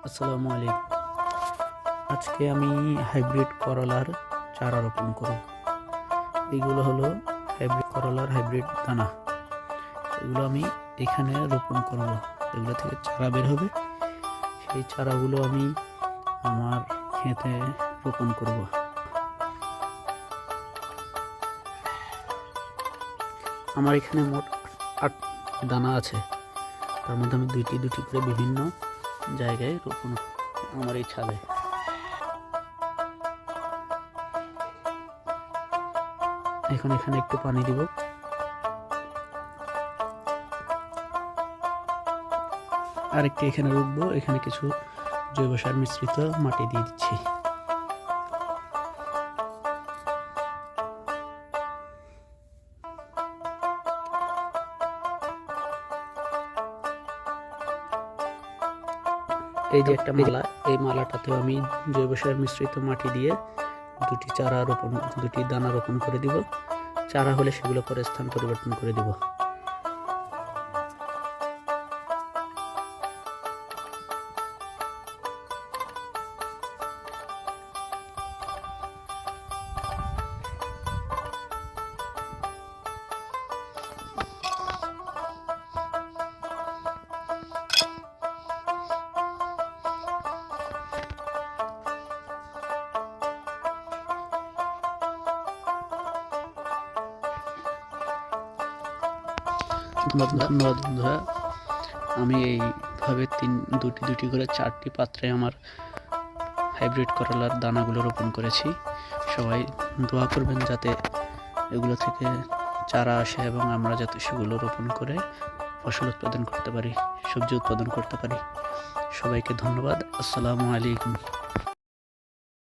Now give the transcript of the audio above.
আসসালামু আলাইকুম। আজকে আমি হাইব্রিড করলার চারা রোপণ করব। এইগুলো হলো হাইব্রিড করলার হাইব্রিড দানা। এগুলো আমি এখানে রোপণ করব। এগুলো থেকে চারা বের হবে, সেই চারাগুলো আমি আমার ক্ষেতে রোপণ করব। আমার এখানে মোট 8 দানা আছে, তার মধ্যে আমি দুটি দুটি করে বিভিন্ন জায়গায় রোপণ আমার এই ছাদে। এখন এখানে একটু পানি দিব। আরেকটি এখানে রাখবো, এখানে কিছু জৈব সার মিশ্রিত মাটি দিয়ে দিচ্ছি। এই যে একটা মালা, এই মালাটাতেও আমি জৈব সার মিশ্রিত মাটি দিয়ে দুটি দানা রোপণ করে দিব। চারা হলে সেগুলো পরে স্থান পরিবর্তন করে দিব। ধন্যবাদ বন্ধুরা। আমি এইভাবে দুটি করে 4টি পাত্রে আমার হাইব্রিড করলার দানাগুলো রোপণ করেছি। সবাই দোয়া করবেন যাতে এগুলো থেকে চারা আসে এবং আমরা যাতে সেগুলো রোপণ করে ফসল উৎপাদন করতে পারি, সবজি উৎপাদন করতে পারি। সবাইকে ধন্যবাদ। আসসালামু আলাইকুম।